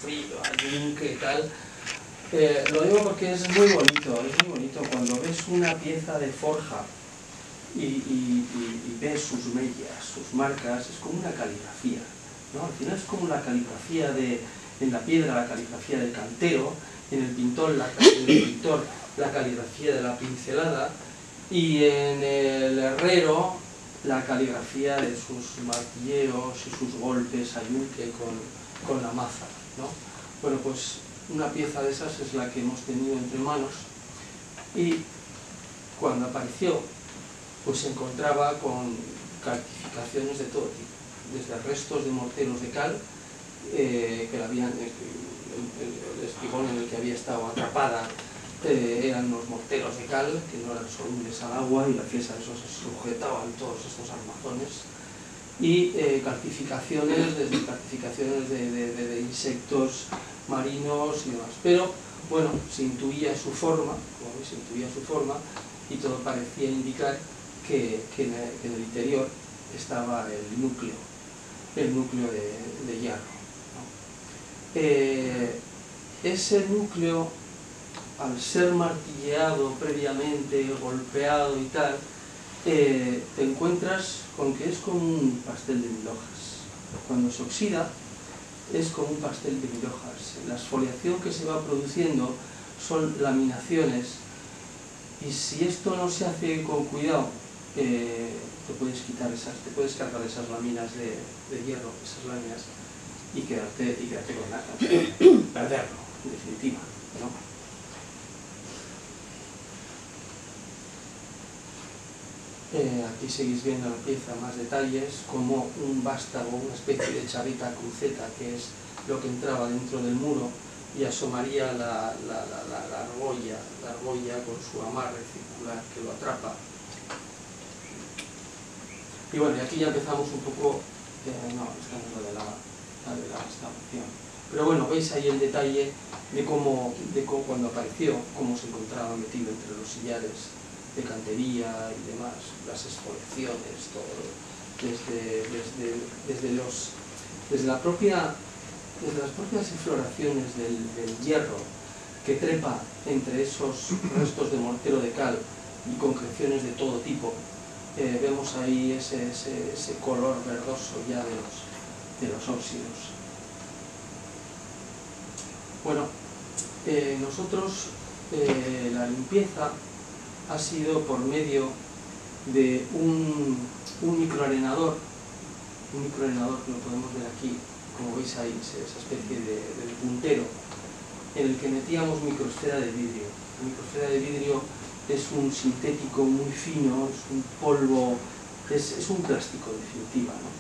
frío, hay yunque y tal. Lo digo porque es muy bonito cuando ves una pieza de forja y ves sus mellas, sus marcas, es como una caligrafía, ¿no? Al final es como la caligrafía en la piedra, la caligrafía del cantero, en el pintor la caligrafía de la pincelada, y en el herrero la caligrafía de sus martilleos y sus golpes a yunque con la maza, ¿no? Bueno, pues una pieza de esas es la que hemos tenido entre manos, y cuando apareció pues se encontraba con calcificaciones de todo tipo, desde restos de morteros de cal, que la habían, el espigón en el que había estado atrapada eran unos morteros de cal que no eran solubles al agua, y gracias a eso se sujetaban todos estos armazones, y calcificaciones, desde calcificaciones de insectos marinos y demás. Pero bueno, se intuía su forma, como veis, se intuía su forma, y todo parecía indicar que en el interior estaba el núcleo de hierro, ¿no? Ese núcleo, al ser martilleado previamente, golpeado y tal, te encuentras con que es como un pastel de 1000 hojas. Cuando se oxida es como un pastel de 1000 hojas. La exfoliación que se va produciendo son laminaciones, y si esto no se hace con cuidado, te puedes cargar esas láminas de hierro, esas láminas, y quedarte con nada, perderlo, en definitiva, ¿no? Aquí seguís viendo la pieza más detalles, como un vástago, una especie de chaveta cruceta, que es lo que entraba dentro del muro, y asomaría la argolla con su amarre circular que lo atrapa. Y bueno, y aquí ya empezamos un poco, no, esta no es la de la restauración. Pero bueno, veis ahí el detalle de cómo cuando apareció, cómo se encontraba metido entre los sillares de cantería y demás, las exfoliaciones, todo, desde las propias exploraciones del hierro que trepa entre esos restos de mortero de cal y concreciones de todo tipo. Vemos ahí ese color verdoso ya de los óxidos. Bueno, nosotros la limpieza ha sido por medio de un microarenador que lo podemos ver aquí, como veis ahí, esa especie de puntero, en el que metíamos microsfera de vidrio. La microsfera de vidrio es un sintético muy fino, es un polvo, es un plástico en definitiva, ¿no?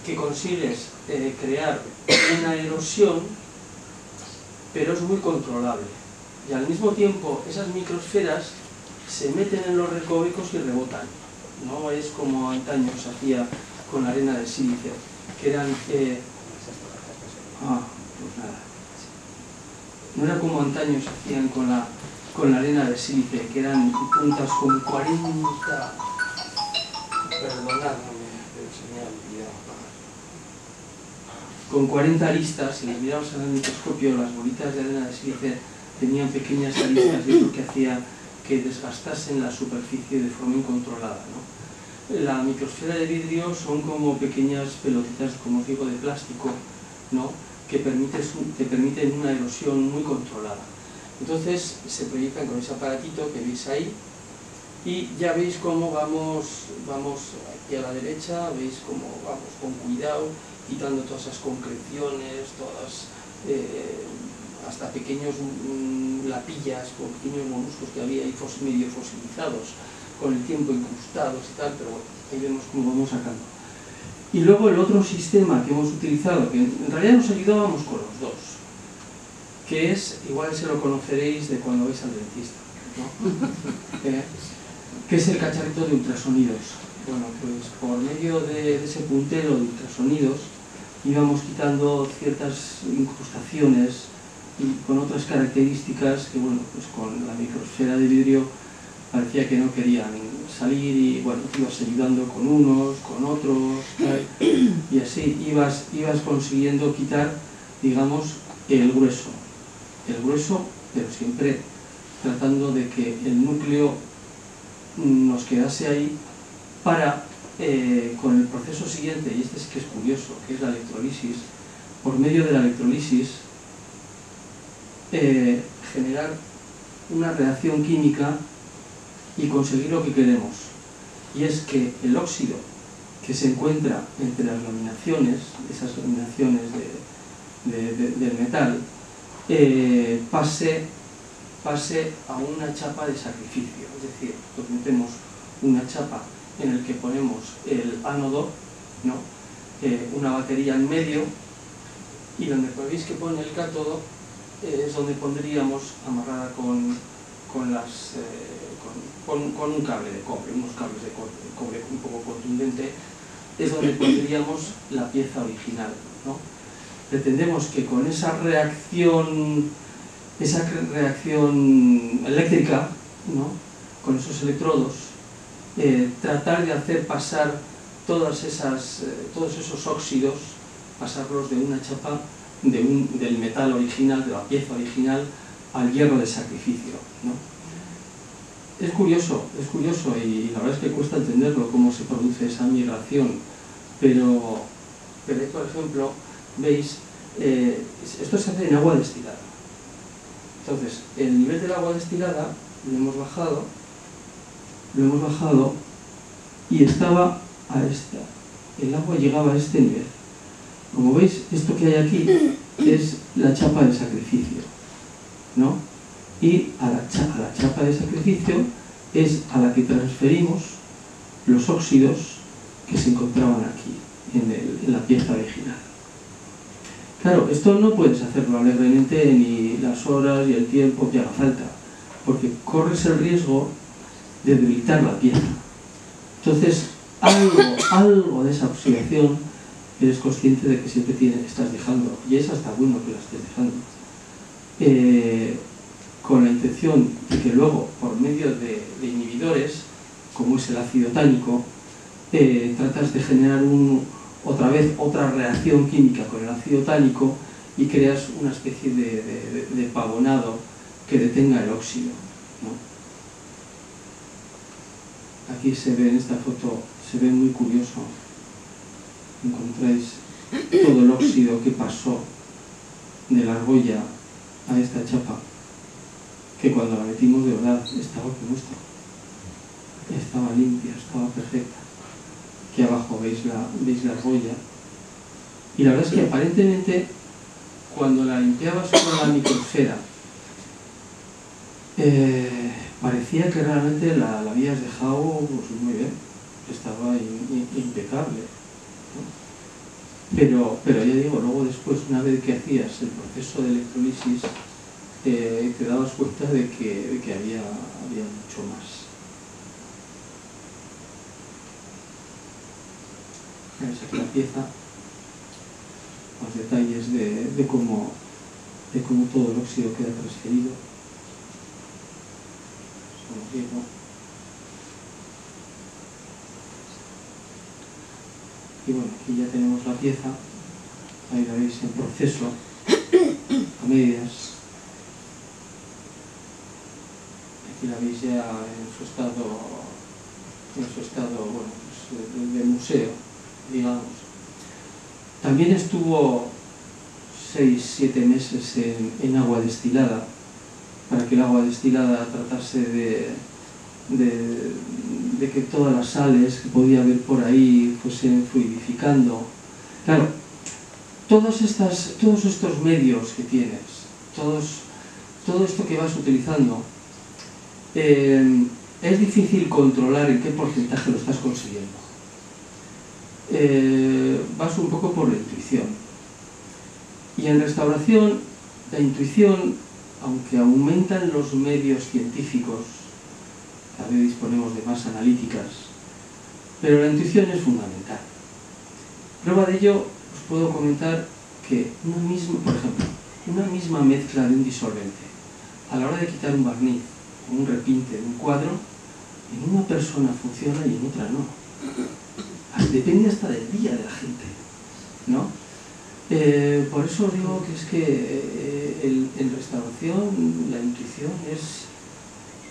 Que consigues crear una erosión, pero es muy controlable. Y al mismo tiempo esas microsferas se meten en los recovecos y rebotan. No es como antaño se hacía con la arena de sílice, que eran... pues nada. No era como antaño se hacían con la arena de sílice, que eran puntas con 40... Perdonadme, pero se me ha olvidado apagar. Con 40 aristas, si las miramos en el microscopio, las bolitas de arena de sílice tenían pequeñas aristas, y eso que hacía que desgastasen la superficie de forma incontrolada, ¿no? La microsfera de vidrio son como pequeñas pelotitas, como os digo, de plástico, ¿no? Que te permiten una erosión muy controlada. Entonces se proyectan con ese aparatito que veis ahí, y ya veis cómo vamos aquí a la derecha, veis cómo vamos con cuidado, quitando todas esas concreciones, todas... hasta pequeños lapillas con pequeños moluscos que había ahí medio fosilizados, con el tiempo incrustados y tal, pero bueno, ahí vemos cómo vamos sacando. Y luego el otro sistema que hemos utilizado, que en realidad nos ayudábamos con los dos, que es, igual se lo conoceréis de cuando vais al dentista, ¿no? Que es el cacharrito de ultrasonidos. Bueno, pues por medio de ese puntero de ultrasonidos íbamos quitando ciertas incrustaciones y con otras características que, bueno, pues con la microsfera de vidrio parecía que no querían salir, y bueno, ibas ayudando con unos, con otros, y así ibas consiguiendo quitar digamos, el grueso, pero siempre tratando de que el núcleo nos quedase ahí para, con el proceso siguiente, y este sí que es curioso, que es la electrolisis, por medio de la electrolisis, generar una reacción química y conseguir lo que queremos, y es que el óxido que se encuentra entre las laminaciones, esas laminaciones del metal, pase a una chapa de sacrificio, es decir, pues metemos una chapa en el que ponemos el ánodo, ¿no? Una batería en medio, y donde veis que pone el cátodo es donde pondríamos, amarrada con un cable de cobre, unos cables de cobre un poco contundente, es donde pondríamos la pieza original, ¿no? Pretendemos que con esa reacción eléctrica, ¿no? Con esos electrodos, tratar de hacer pasar todos esos óxidos, pasarlos de una chapa del metal original, de la pieza original, al hierro de sacrificio, ¿no? Es curioso y la verdad es que cuesta entenderlo cómo se produce esa migración, pero ahí, por ejemplo, veis, esto se hace en agua destilada. Entonces, el nivel del agua destilada lo hemos bajado y estaba el agua llegaba a este nivel. Como veis, esto que hay aquí es la chapa de sacrificio, ¿no? Y a la chapa de sacrificio es a la que transferimos los óxidos que se encontraban aquí, en la pieza original. Claro, esto no puedes hacerlo alegremente ni las horas y el tiempo que haga falta, porque corres el riesgo de debilitar la pieza. Entonces, algo de esa oxidación eres consciente de que siempre estás dejando, y es hasta bueno que la estés dejando, con la intención de que luego, por medio de inhibidores, como es el ácido tánico, tratas de generar otra reacción química con el ácido tánico y creas una especie de pavonado que detenga el óxido, ¿no? Aquí se ve, en esta foto, se ve muy curioso. Encontráis todo el óxido que pasó de la argolla a esta chapa, que cuando la metimos de verdad estaba como esto, estaba limpia, estaba perfecta. Aquí abajo veis la argolla, y la verdad es que aparentemente cuando la limpiabas con la microsfera parecía que realmente la habías dejado pues, muy bien, estaba impecable, ¿no? Pero ya digo, luego después, una vez que hacías el proceso de electrolisis, te dabas cuenta de que había mucho más. Veis aquí la pieza, los detalles de cómo todo el óxido queda transferido. Como digo. Y bueno, aquí ya tenemos la pieza, ahí la veis en proceso, a medias. Aquí la veis ya en su estado bueno, pues, de museo, digamos. También estuvo 6-7 meses en agua destilada, para que el agua destilada tratase de que todas las sales que podía haber por ahí fuesen fluidificando. Claro, todos estos medios que tienes, todo esto que vas utilizando, es difícil controlar en qué porcentaje lo estás consiguiendo. Vas un poco por la intuición. Y en restauración, la intuición, aunque aumentan los medios científicos, cada vez disponemos de más analíticas, pero la intuición es fundamental. Prueba de ello, os puedo comentar que por ejemplo, una misma mezcla de un disolvente, a la hora de quitar un barniz o un repinte de un cuadro, en una persona funciona y en otra no. Depende hasta del día de la gente, ¿no? Por eso digo que es que en restauración la intuición es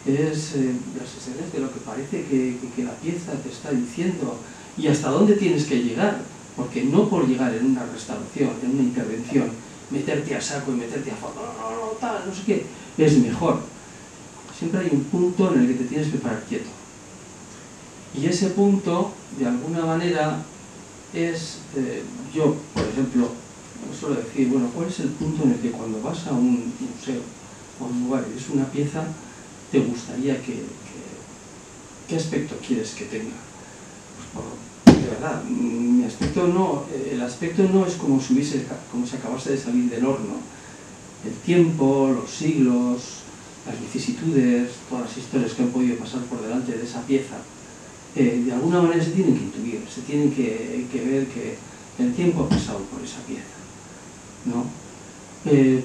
las señales de lo que parece que la pieza te está diciendo y hasta dónde tienes que llegar, porque no por llegar en una restauración, en una intervención, meterte a saco y meterte a fondo, no, tal, no sé qué, es mejor. Siempre hay un punto en el que te tienes que parar quieto. Y ese punto, de alguna manera, es, yo, por ejemplo, suelo decir, bueno, ¿cuál es el punto en el que cuando vas a un museo o a un lugar y ves una pieza, te gustaría qué aspecto quieres que tenga? Pues de verdad, mi aspecto no, el aspecto no es como si acabase de salir del horno. El tiempo, los siglos, las vicisitudes, todas las historias que han podido pasar por delante de esa pieza, de alguna manera se tienen que intuir, se tienen que ver que el tiempo ha pasado por esa pieza, ¿no?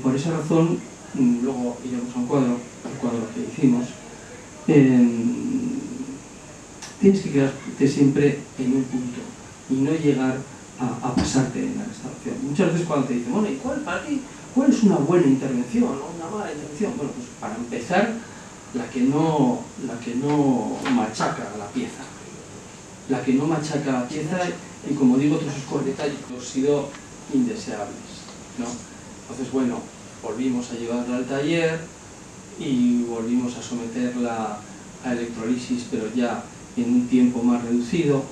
Por esa razón, luego iremos a un cuadro, el cuadro que hicimos, tienes que quedarte siempre en un punto y no llegar a pasarte en la restauración. Muchas veces cuando te dicen, bueno, ¿y para ti cuál es una buena intervención o una mala intervención? Bueno, pues para empezar, la que no machaca la pieza. La que no machaca la pieza y, como digo, todos esos detalles han sido indeseables, ¿no? Entonces, bueno, volvimos a llevarla al taller y volvimos a someterla a electrolisis, pero ya en un tiempo más reducido.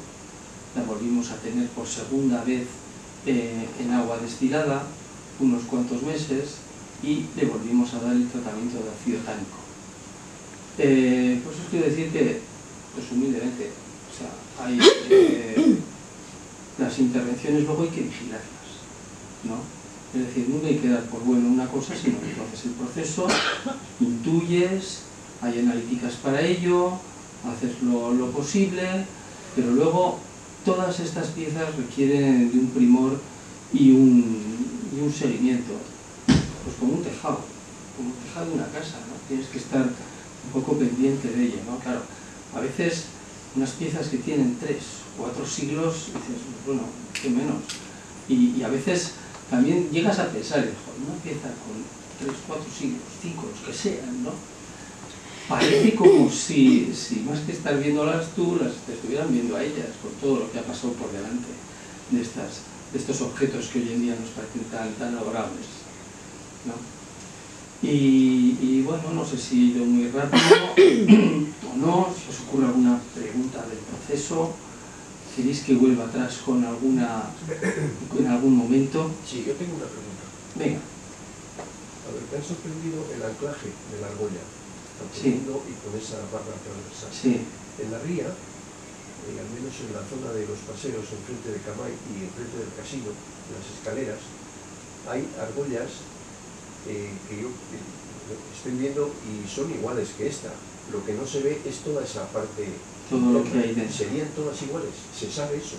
La volvimos a tener por segunda vez en agua destilada, unos cuantos meses, y le volvimos a dar el tratamiento de ácido tánico. Por eso os quiero decir que, pues humildemente, o sea, hay, las intervenciones luego hay que vigilarlas, ¿no? Es decir, nunca hay que dar por bueno una cosa, sino que tú haces el proceso, intuyes, hay analíticas para ello, haces lo posible, pero luego todas estas piezas requieren de un primor y un seguimiento, pues como un tejado de una casa, ¿no? Tienes que estar un poco pendiente de ello, ¿no? Claro, a veces unas piezas que tienen 3 o 4 siglos, dices, bueno, qué menos, y a veces también llegas a pensar, una pieza con 3, 4 siglos, 5, los que sean, ¿no? Parece como si más que estar viéndolas tú, las te estuvieran viendo a ellas, por todo lo que ha pasado por delante de estos objetos que hoy en día nos parecen tan adorables, ¿no? Y bueno, no sé si he ido muy rápido o no, si os ocurre alguna pregunta del proceso, queréis que vuelva atrás con en algún momento. Sí, yo tengo una pregunta. Venga. A ver, me ha sorprendido el anclaje de la argolla, tan profundo y con esa barra transversal. Sí. En la ría, al menos en la zona de los paseos, enfrente de Camay y enfrente del casino, en las escaleras, hay argollas que yo estoy viendo y son iguales que esta. Lo que no se ve es toda esa parte. Todo lo que hay dentro. ¿Serían todas iguales? ¿Se sabe eso?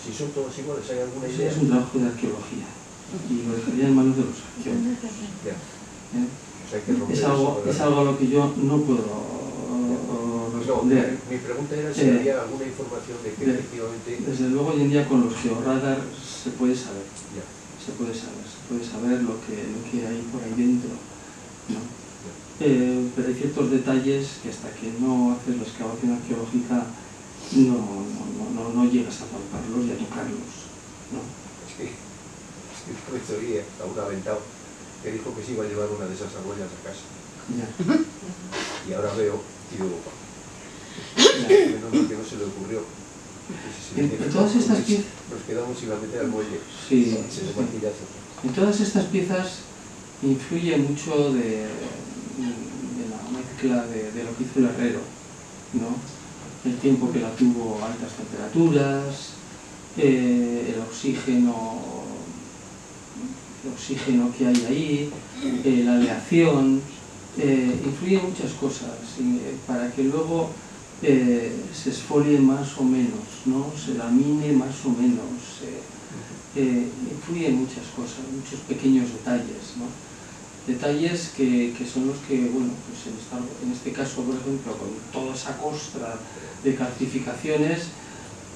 Si son todas iguales, ¿hay alguna idea? Es un trabajo de arqueología y lo dejaría en manos de los arqueólogos. O sea, hay que romper es algo a lo que yo no puedo responder. No, mi pregunta era si había alguna información de que efectivamente... Desde luego hoy en día con los georradar se puede saber. Ya. Se puede saber lo que hay por ahí dentro, ¿no? Pero hay ciertos detalles que hasta que no haces la excavación arqueológica no llegas a palparlos y a tocarlos, ¿no? Es que el profesor está un aventado que dijo que se iba a llevar una de esas argollas a casa. Ya. Y ahora veo y digo, menos mal que no se le ocurrió. En todas estas piezas nos quedamos sin la meter al muelle. Sí, En todas estas piezas influye mucho de la mezcla de lo que hizo el herrero, ¿no? El tiempo que la tuvo a altas temperaturas, el oxígeno que hay ahí, la aleación, influye muchas cosas para que luego se esfolie más o menos, ¿no? Se lamine más o menos, influyen muchas cosas, muchos pequeños detalles, ¿no? Detalles que son los que, bueno, pues en este caso, por ejemplo, con toda esa costra de calcificaciones,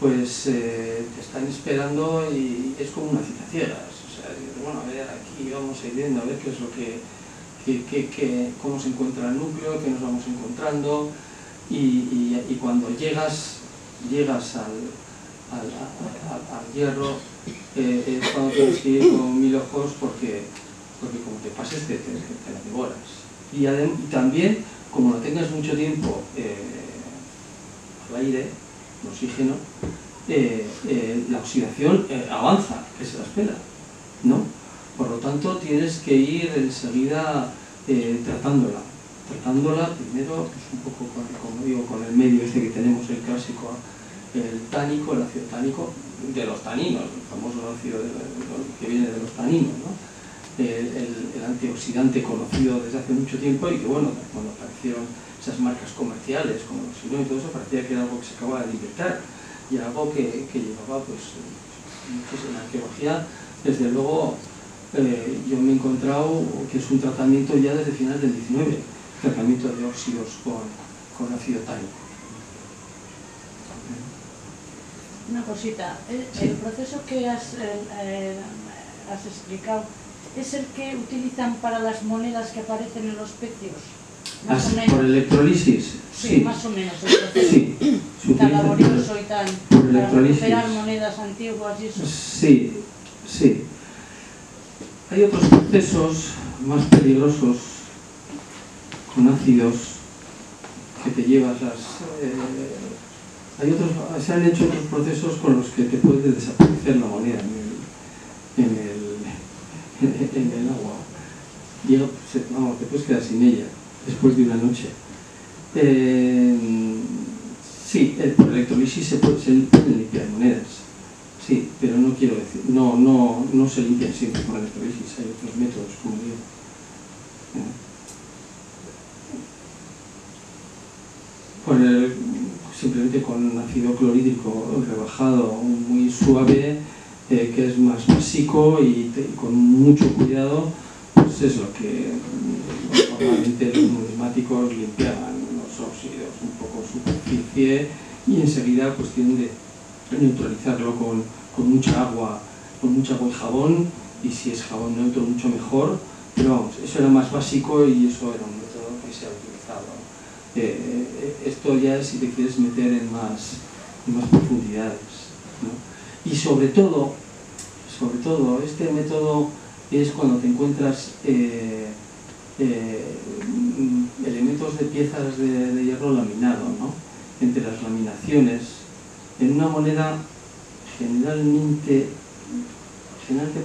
pues te están esperando y es como una cita ciegas, o sea, bueno, a ver, aquí vamos a ir viendo, a ver qué es lo que cómo se encuentra el núcleo, qué nos vamos encontrando, y cuando llegas al hierro, es cuando tienes que ir con 1000 ojos, porque como te pases te la devoras. Y también, como no tengas mucho tiempo al aire, el oxígeno, la oxidación avanza, que se la espera, ¿no? Por lo tanto, tienes que ir enseguida tratándola primero, pues un poco como digo, con el medio este que tenemos, el clásico, el tánico, el ácido tánico, de los taninos, el famoso ácido que viene de los taninos, ¿no? El antioxidante conocido desde hace mucho tiempo, y que bueno, cuando aparecieron esas marcas comerciales como los Sino y todo eso, parecía que era algo que se acababa de inventar, y era algo que llevaba pues en la arqueología, desde luego. Yo me he encontrado que es un tratamiento ya desde finales del 19, tratamiento de óxidos con ácido tánico. Una cosita, Sí. el proceso que has explicado es el que utilizan para las monedas que aparecen en los pecios, más o menos. ¿Por electrolisis? Sí, más o menos el proceso. Sí, se Tan utiliza laborioso y tan por para electrolisis. recuperar monedas antiguas y eso. Sí, sí. Hay otros procesos más peligrosos con ácidos que te llevas se han hecho otros procesos con los que te puede desaparecer la moneda en el agua. Te puedes quedar sin ella después de una noche. Sí, por electrolisis se pueden limpiar monedas. Sí, pero no quiero decir, no se limpian siempre con electrolisis, hay otros métodos, como digo. Simplemente con ácido clorhídrico rebajado muy suave, que es más básico y con mucho cuidado, pues es lo que normalmente los numismáticos limpiaban los óxidos, un poco superficie, y enseguida cuestión de neutralizarlo con mucha agua y jabón, y si es jabón neutro mucho mejor, pero vamos, eso era más básico y eso era un método que se ha utilizado. Esto ya es si te quieres meter en más profundidades, ¿no? Y sobre todo este método es cuando te encuentras elementos de piezas de hierro laminado, ¿no? Entre las laminaciones, en una moneda generalmente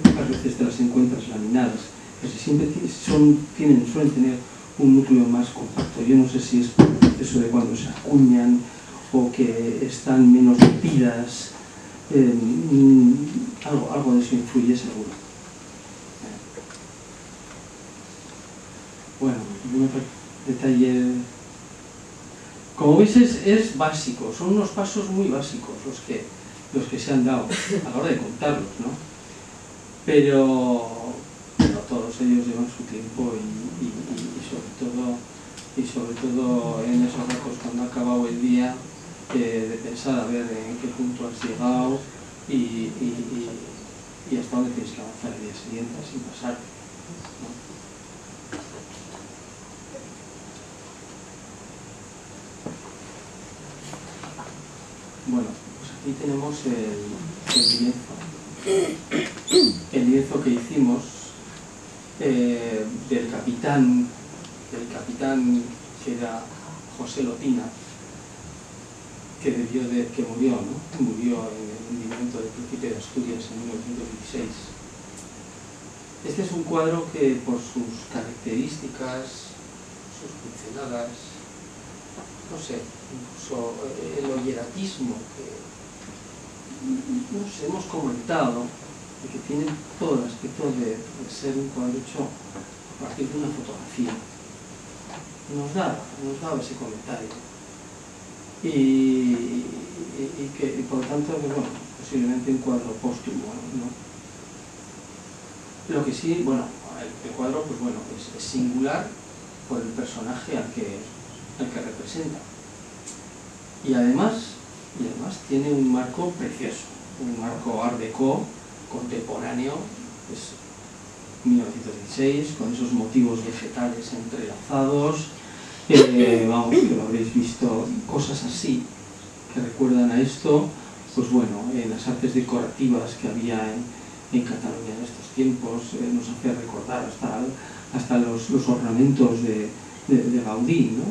pocas veces te las encuentras laminadas, casi siempre suelen tener un núcleo más compacto. Yo no sé si es por el proceso de cuando se acuñan o que están menos metidas, algo de eso influye seguro. Bueno, un otro detalle. Como veis es básico, son unos pasos muy básicos los que se han dado a la hora de contarlos, ¿no? Pero todos ellos llevan su tiempo y sobre todo en esos ratos cuando ha acabado el día, de pensar a ver en qué punto has llegado y hasta dónde tienes que avanzar el día siguiente sin pasarte, ¿no? Bueno, pues aquí tenemos el lienzo que hicimos del capitán que era José Lotina, que murió, ¿no? Murió en el hundimiento del Príncipe de Asturias en 1916. Este es un cuadro que por sus características, sus pinceladas, no sé, incluso el oyeratismo que nos hemos comentado, de que tiene todo el aspecto de ser un cuadro hecho a partir de una fotografía. Nos daba ese comentario. Y por lo tanto, bueno, posiblemente un cuadro póstumo, ¿no? Lo que sí, bueno, el cuadro pues bueno, es singular por el personaje al que representa. Y además tiene un marco precioso, un marco art déco contemporáneo, es 1916, con esos motivos vegetales entrelazados, vamos, que lo habréis visto, cosas así que recuerdan a esto. Pues bueno, las artes decorativas que había en Cataluña en estos tiempos nos hace recordar hasta los ornamentos de Gaudí, ¿no?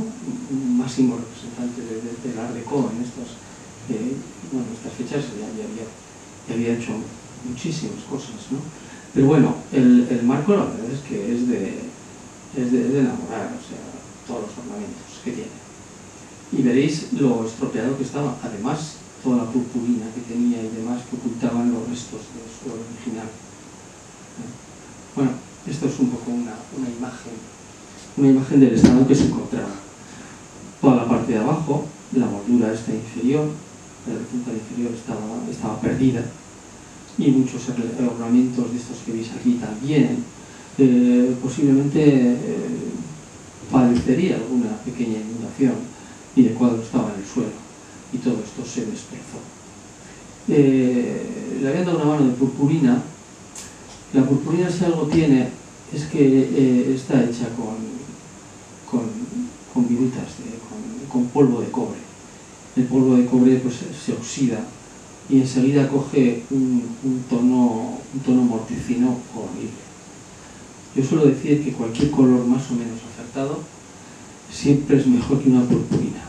Máximo representante del Art Deco en estas fechas. Ya había hecho muchísimas cosas, ¿no? Pero bueno, el marco la verdad es que es de enamorar, o sea, todos los ornamentos que tiene. Y veréis lo estropeado que estaba, además toda la purpurina que tenía y demás que ocultaban los restos de su original. Bueno, esto es un poco una imagen del estado que se encontraba. Toda la parte de abajo, la moldura esta inferior, la punta inferior estaba perdida, y muchos ornamentos de estos que veis aquí también, posiblemente padecería alguna pequeña inundación y el cuadro estaba en el suelo y todo esto se destrozó. Le habían dado una mano de purpurina. La purpurina, si algo tiene, es que está hecha con virutas, con polvo de cobre. El polvo de cobre pues se oxida y enseguida coge un tono mortecino horrible. Yo suelo decir que cualquier color más o menos acertado siempre es mejor que una purpurina.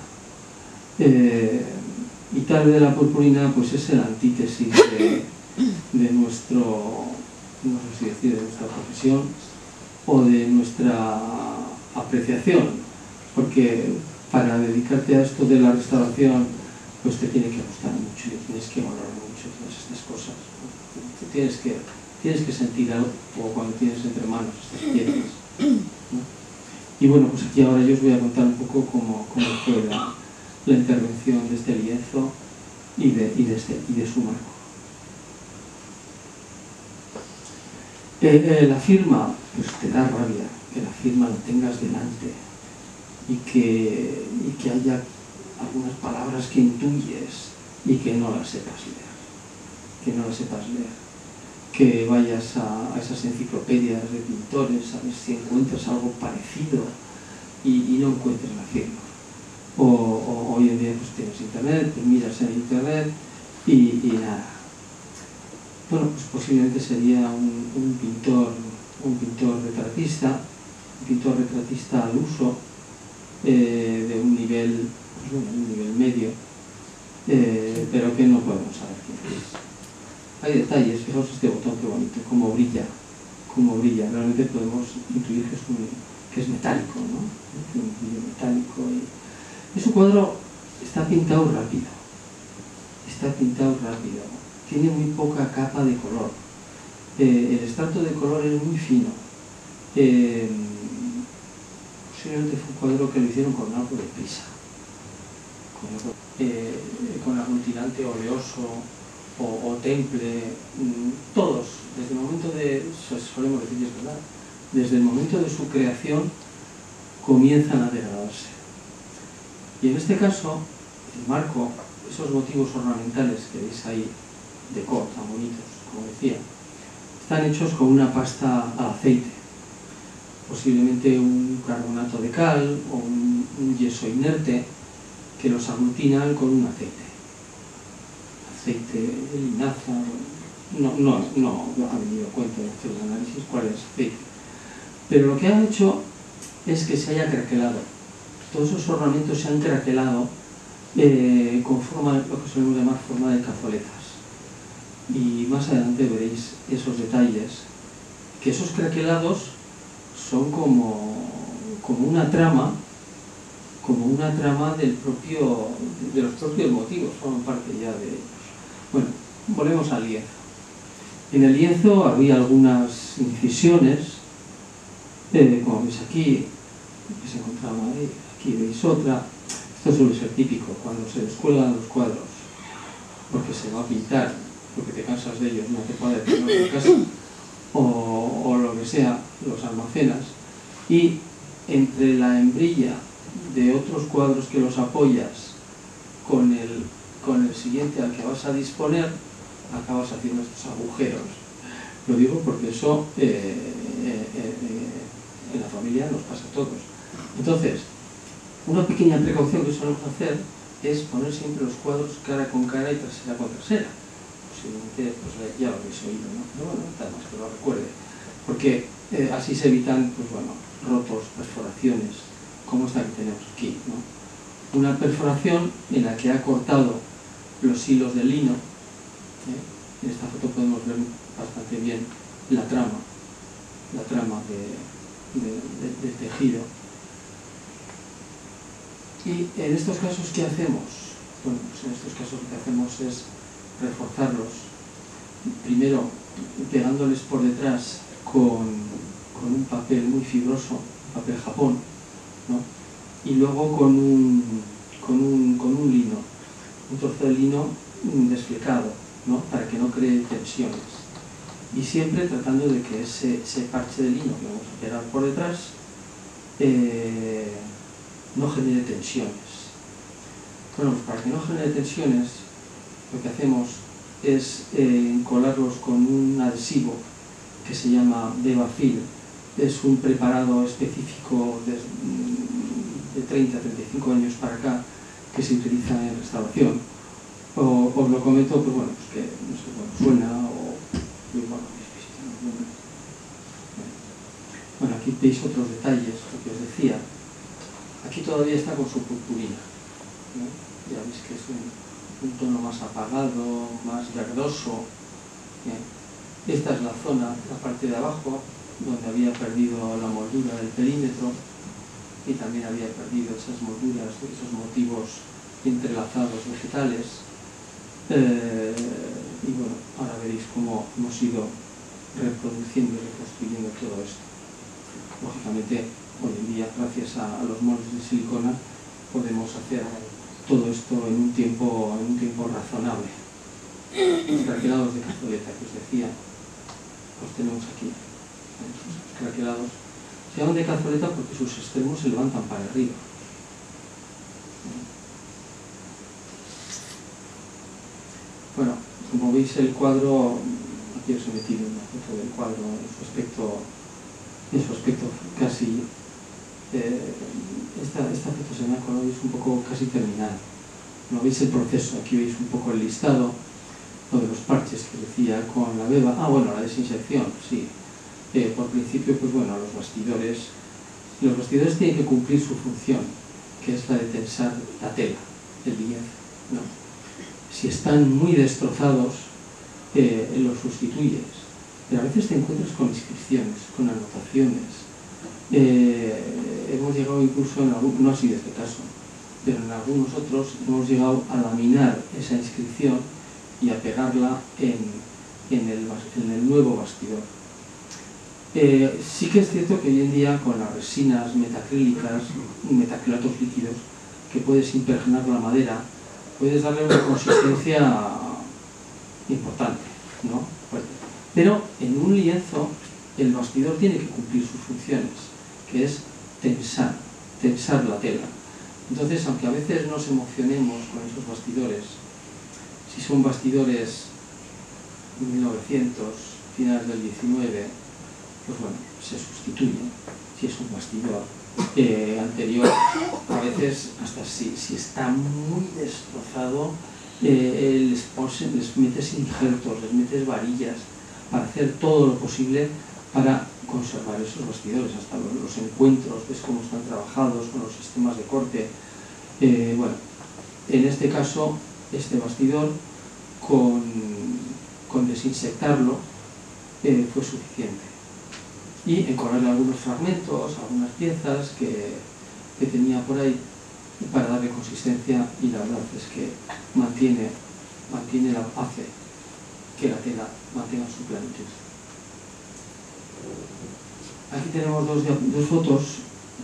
Y tal vez la purpurina pues es el antítesis de nuestro, no sé si decir, de nuestra profesión o de nuestra apreciación, porque para dedicarte a esto de la restauración pues te tiene que gustar mucho y tienes que valorar mucho todas estas cosas, ¿no? Tienes que sentir algo cuando tienes entre manos estas piezas, ¿no? Y bueno, pues aquí ahora yo os voy a contar un poco cómo fue la intervención de este lienzo y de su marco. La firma, pues te da rabia que la firma la tengas delante y que haya algunas palabras que intuyes y que no las sepas leer, que vayas a esas enciclopedias de pintores a ver si encuentras algo parecido y no encuentres la firma. O hoy en día pues tienes internet, pues miras en internet y nada. Bueno, pues posiblemente sería un pintor retratista al uso, de un nivel, pues bueno, un nivel medio, pero que no podemos saber quién es. Hay detalles, fijaos este botón qué bonito, cómo brilla, realmente podemos intuir que es metálico, ¿no? Es un brillo metálico. Y su cuadro está pintado rápido, tiene muy poca capa de color, el estrato de color es muy fino. Posiblemente fue un cuadro que lo hicieron con algo de prisa, con aglutinante oleoso o temple, todos, desde el momento solemos decir que es verdad, desde el momento de su creación comienzan a degradarse. Y en este caso, el marco, esos motivos ornamentales que veis ahí, decor tan bonitos, como decía, están hechos con una pasta al aceite, posiblemente un carbonato de cal o un yeso inerte que los aglutinan con un aceite de linaza. No ha venido a cuenta de hacer el análisis cuál es aceite, pero lo que han hecho es que se haya craquelado, todos esos ornamentos se han craquelado con forma, lo que solemos llamar forma de cazoletas. Y más adelante veréis esos detalles, que esos craquelados son como una trama de los propios motivos, forman parte ya de ellos. Bueno, volvemos al lienzo. En el lienzo había algunas incisiones, como veis aquí, que se encontraba ahí, aquí veis otra. Esto suele ser típico cuando se descuelgan los cuadros, porque se va a pintar, porque te cansas de ellos, no te puedes tener en casa, o lo que sea, los almacenas, y entre la hembrilla de otros cuadros que los apoyas con el siguiente al que vas a disponer, acabas haciendo estos agujeros Lo digo porque eso en la familia nos pasa a todos. Entonces, una pequeña precaución que solemos hacer es poner siempre los cuadros cara con cara y trasera con trasera. Posiblemente pues, ya lo habéis oído, ¿no? Pero bueno, nada más que lo recuerde. Porque así se evitan, pues bueno, rotos, perforaciones, como esta que tenemos aquí, ¿no? Una perforación en la que ha cortado los hilos del lino. En esta foto podemos ver bastante bien la trama del tejido. Y en estos casos, ¿qué hacemos? Bueno, pues en estos casos lo que hacemos es reforzarlos, primero pegándoles por detrás con un papel muy fibroso, papel japón, ¿no? Y luego con un lino, un trozo de lino desflecado, ¿no? Para que no cree tensiones. Y siempre tratando de que ese parche de lino que vamos a pegar por detrás no genere tensiones. Bueno, pues para que no genere tensiones, lo que hacemos es colarlos con un adhesivo que se llama Bevafil. Es un preparado específico de 30-35 años para acá que se utiliza en restauración. Os lo comento, pues bueno, pues que no sé, bueno, suena o... Bueno, aquí veis otros detalles, lo que os decía. Aquí todavía está con su purpurina, ¿no? Ya veis que es un tono más apagado, más verdoso. ¿Bien? Esta es la zona, la parte de abajo, donde había perdido la moldura del perímetro y también había perdido esas molduras, esos motivos entrelazados vegetales. Y bueno, ahora veréis cómo hemos ido reproduciendo y reconstruyendo todo esto. Lógicamente, hoy en día, gracias a los moldes de silicona, podemos hacer todo esto en un tiempo razonable. Los craquelados de cazoleta que os decía, los tenemos aquí. Los craquelados se llaman de cazoleta porque sus extremos se levantan para arriba. Bueno, como veis el cuadro, aquí os he metido una foto del cuadro en su aspecto casi... esta foto se me ha colado y es un poco casi terminada. ¿No veis el proceso? Aquí veis un poco el listado, lo de los parches que decía con la beba. Ah, bueno, la desinsección, sí. Por principio, pues bueno, los bastidores tienen que cumplir su función, que es la de tensar la tela, el lienzo, ¿no? Si están muy destrozados, los sustituyes, pero a veces te encuentras con inscripciones, con anotaciones. Hemos llegado incluso, no ha sido este caso, pero en algunos otros hemos llegado a laminar esa inscripción y a pegarla en el nuevo bastidor. Sí que es cierto que hoy en día con las resinas metacrílicas, metacrilatos líquidos, que puedes impregnar la madera, puedes darle una consistencia importante, ¿no? Fuerte. Pero en un lienzo el bastidor tiene que cumplir sus funciones, que es tensar la tela. Entonces, aunque a veces nos emocionemos con esos bastidores, si son bastidores 1900, finales del 19, pues bueno, se sustituyen. Si es un bastidor anterior, a veces hasta si está muy destrozado, les metes injertos, les metes varillas para hacer todo lo posible para conservar esos bastidores, hasta los encuentros, ves cómo están trabajados con los sistemas de corte. Bueno, en este caso, este bastidor con desinsectarlo fue suficiente. Y encolarle algunos fragmentos, algunas piezas que tenía por ahí para darle consistencia, y la verdad es que hace que la tela mantenga su plenitud. Aquí tenemos dos fotos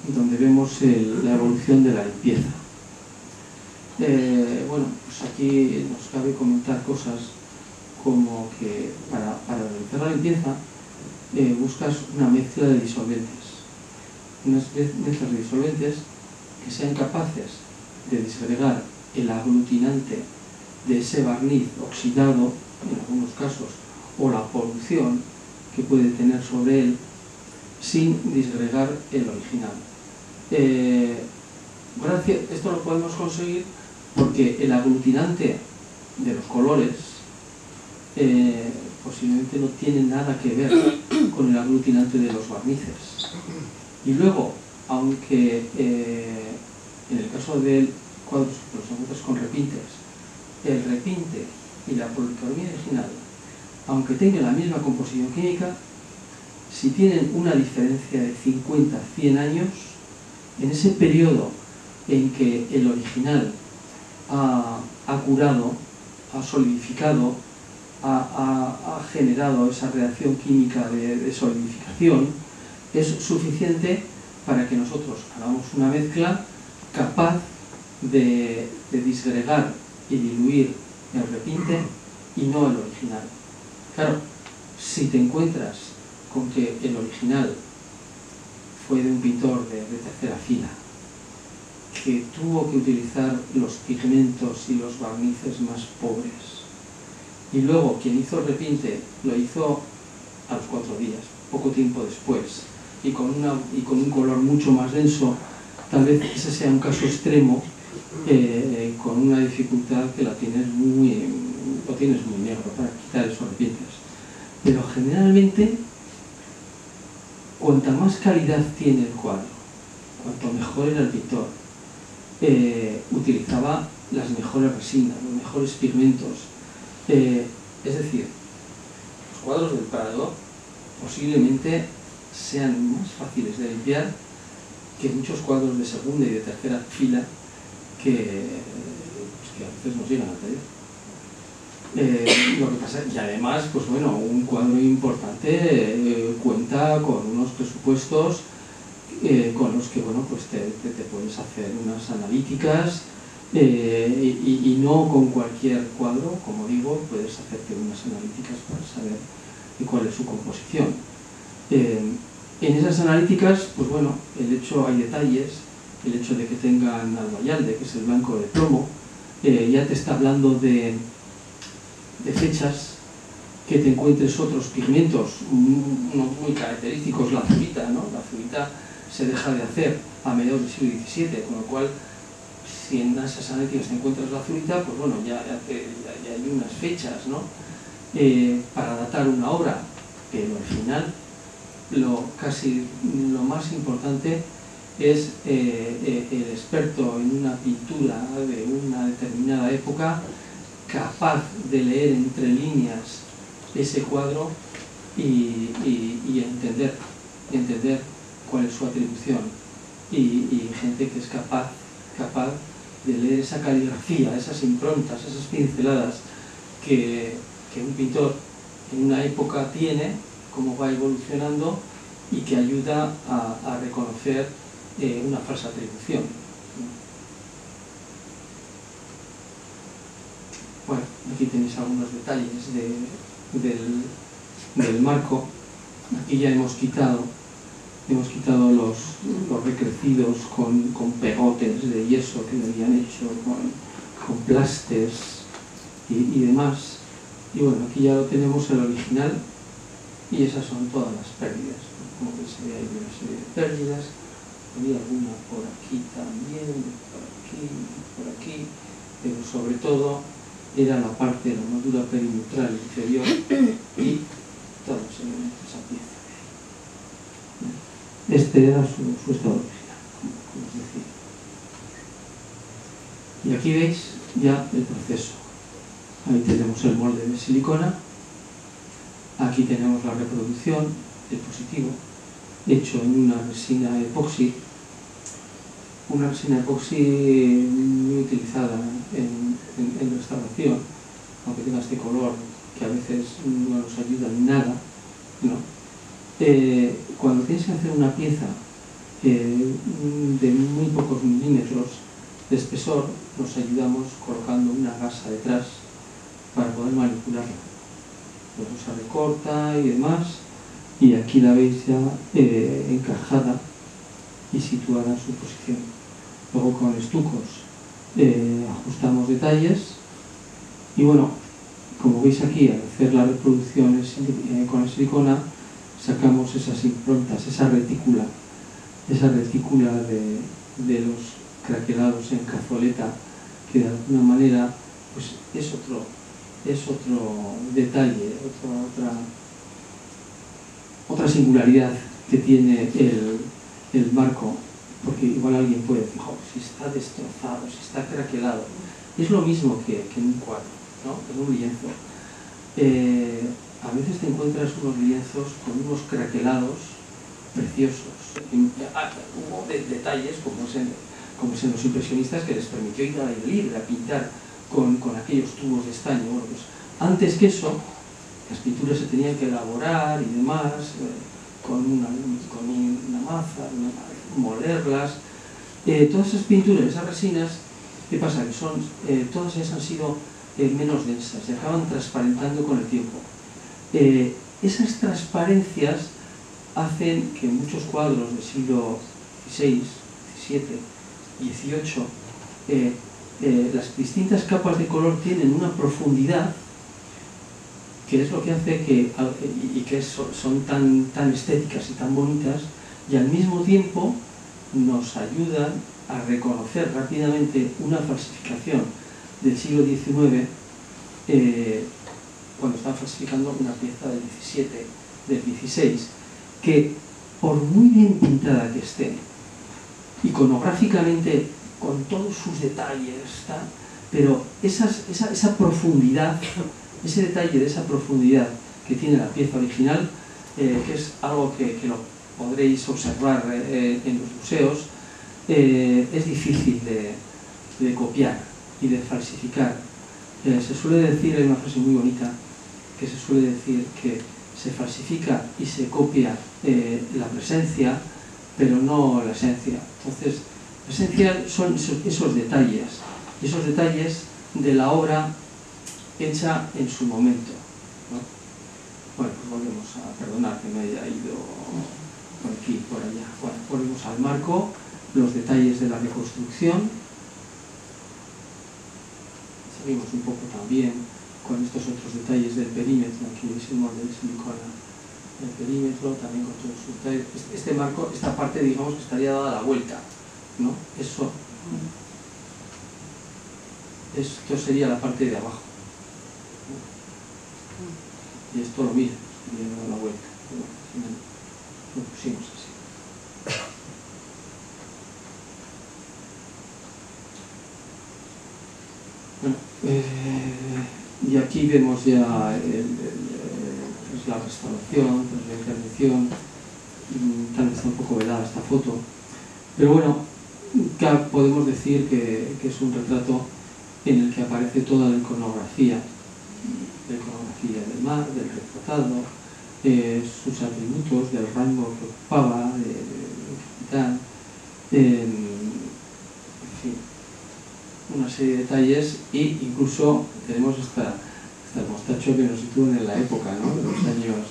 donde vemos la evolución de la limpieza. Bueno, pues aquí nos cabe comentar cosas como que para realizar la limpieza buscas una mezcla de disolventes, unas mezclas de disolventes que sean capaces de disgregar el aglutinante de ese barniz oxidado, en algunos casos, o la polución, que puede tener sobre él sin disgregar el original. Esto lo podemos conseguir porque el aglutinante de los colores posiblemente no tiene nada que ver con el aglutinante de los barnices. Y luego, aunque en el caso de cuadros que los encuentras con repintes, el repinte y la policromía original, aunque tengan la misma composición química, si tienen una diferencia de 50-100 años, en ese periodo en que el original ha curado, ha solidificado, ha generado esa reacción química de solidificación, es suficiente para que nosotros hagamos una mezcla capaz de disgregar y diluir el repinte y no el original. Claro, si te encuentras con que el original fue de un pintor de tercera fila, que tuvo que utilizar los pigmentos y los barnices más pobres, y luego quien hizo el repinte lo hizo a los 4 días, poco tiempo después, y con un color mucho más denso, tal vez ese sea un caso extremo, con una dificultad que lo tienes muy negro para quitar esos repintes. Pero generalmente, cuanta más calidad tiene el cuadro, cuanto mejor era el pintor, utilizaba las mejores resinas, los mejores pigmentos. Es decir, los cuadros del Prado posiblemente sean más fáciles de limpiar que muchos cuadros de segunda y de tercera fila que a veces nos llegan al taller. Lo que pasa, y además, pues bueno, un cuadro importante cuenta con unos presupuestos con los que, bueno, pues te puedes hacer unas analíticas y no con cualquier cuadro, como digo, puedes hacerte unas analíticas para saber cuál es su composición. En esas analíticas, pues bueno, hay detalles, el hecho de que tengan albayalde, que es el blanco de plomo, ya te está hablando de fechas, que te encuentres otros pigmentos muy característicos, la azurita, ¿no? La azurita se deja de hacer a mediados del siglo XVII, con lo cual, si en esas analíticas te encuentras la azurita, pues bueno, ya hay unas fechas, ¿no? Para datar una obra, pero al final lo más importante es el experto en una pintura de una determinada época, capaz de leer entre líneas ese cuadro y entender cuál es su atribución, y gente que es capaz de leer esa caligrafía, esas improntas, esas pinceladas que un pintor en una época tiene, cómo va evolucionando, y que ayuda a reconocer una falsa atribución. Bueno, aquí tenéis algunos detalles del marco. Aquí ya hemos quitado los recrecidos con pegotes de yeso que le habían hecho, con plastes y demás. Y bueno, aquí ya lo tenemos el original, y esas son todas las pérdidas. Como que se ve ahí una serie de pérdidas. Había alguna por aquí también, por aquí, pero sobre todo era la parte de la armadura perimetral inferior y todos los elementos de esa pieza. Este era su estado original, como os decía. Y aquí veis ya el proceso. Ahí tenemos el molde de silicona, aquí tenemos la reproducción, el positivo, hecho en una resina epoxi muy utilizada en restauración, aunque tenga este color que a veces no nos ayuda en nada, ¿no? Cuando tienes que hacer una pieza de muy pocos milímetros de espesor, nos ayudamos colocando una gasa detrás para poder manipularla. Luego se recorta y demás, y aquí la veis ya encajada y situada en su posición. Luego con estucos ajustamos detalles, y bueno, como veis aquí, al hacer las reproducciones con la silicona, sacamos esas improntas, esa retícula de los craquelados en cazoleta, que de alguna manera pues es otro detalle, otra singularidad que tiene el marco, porque igual alguien puede decir, oh, si está destrozado, si está craquelado, es lo mismo que en un cuadro, ¿no? En un lienzo. A veces te encuentras unos lienzos con unos craquelados preciosos. Hubo detalles, como es en los impresionistas, que les permitió ir al aire libre a pintar con aquellos tubos de estaño. Bueno, pues antes que eso, las pinturas se tenían que elaborar y demás, con una maza, molerlas. Todas esas pinturas, esas resinas, ¿qué pasa? Que todas ellas han sido menos densas y acaban transparentando con el tiempo. Esas transparencias hacen que muchos cuadros del siglo XVI, XVII, XVIII, las distintas capas de color tienen una profundidad que es lo que hace que son tan estéticas y tan bonitas, y al mismo tiempo nos ayudan a reconocer rápidamente una falsificación del siglo XIX, cuando están falsificando una pieza del XVII, del XVI, que por muy bien pintada que esté, iconográficamente con todos sus detalles, pero esa profundidad, ese detalle de esa profundidad que tiene la pieza original, que es algo que lo podréis observar en los museos, es difícil de copiar y de falsificar. Se suele decir, hay una frase muy bonita, que se suele decir que se falsifica y se copia la presencia, pero no la esencia. Entonces, la esencia son esos detalles de la obra hecha en su momento, ¿no? Bueno, pues volvemos a perdonar que me haya ido por aquí, por allá. Bueno, volvemos al marco, los detalles de la reconstrucción. Seguimos un poco también con estos otros detalles del perímetro. Aquí veis el molde de silicona del perímetro, también con todos sus detalles. Este marco, esta parte, digamos que estaría dada la vuelta, ¿no? Esto sería la parte de abajo, ¿no? Y esto lo mismo, estaría dada la vuelta. Pero bueno, al final lo pusimos así. Bueno, y aquí vemos ya la restauración, la intervención. Tal vez está un poco velada esta foto, pero bueno, ya podemos decir que es un retrato en el que aparece toda la iconografía del mar, del retratado, sus atributos, del rango que ocupaba, del capitán, en fin, una serie de detalles, e incluso tenemos hasta el mostacho que nos sitúan en la época, ¿no? De los años,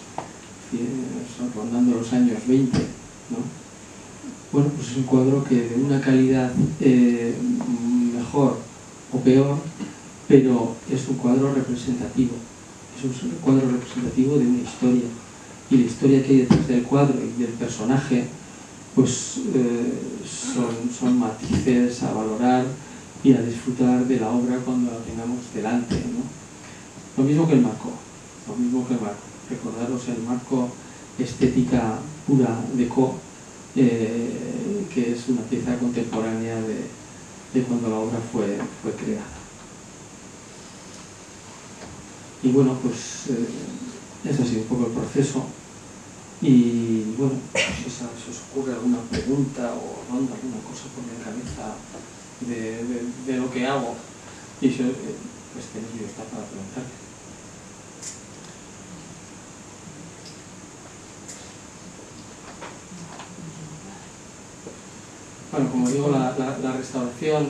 rondando los años 20, ¿no? Bueno, pues es un cuadro que de una calidad mejor o peor, pero es un cuadro representativo. Es un cuadro representativo de una historia, y la historia que hay detrás del cuadro y del personaje, pues son matices a valorar y a disfrutar de la obra cuando la tengamos delante, ¿no? Lo mismo que el marco, recordaros el marco estética pura de Co, que es una pieza contemporánea de cuando la obra fue creada. Y bueno, pues ese ha sido un poco el proceso. Y bueno, si os ocurre alguna pregunta o ronda alguna cosa por mi cabeza de lo que hago, y pues tenéis libertad para preguntar. Bueno, como digo, la restauración,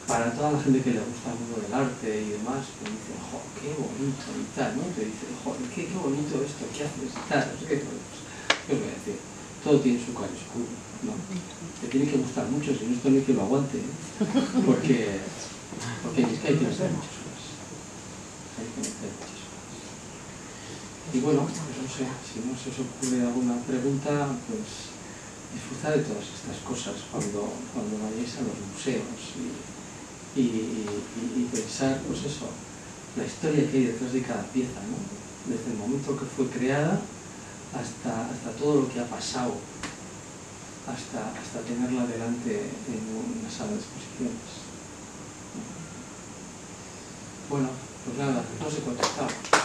para toda la gente que le gusta el mundo del arte y demás, me dice, jo, qué bonito y tal, ¿no? Te dice, joder, qué bonito esto, ¿qué haces y tal? No sé qué, pues, ¿qué os voy a decir? Todo tiene su claroscuro, ¿no? Te tiene que gustar mucho, si no, esto no hay que lo aguante, ¿eh? Porque es que hay que meter muchas cosas. Hay que meter muchas cosas. Y bueno, pues no sé, si no se os ocurre alguna pregunta, pues disfrutad de todas estas cosas cuando vayáis a los museos y pensar, pues eso, la historia que hay detrás de cada pieza, ¿no? Desde el momento que fue creada hasta todo lo que ha pasado, hasta tenerla delante en una sala de exposiciones. Bueno, pues nada, no sé cuánto estamos.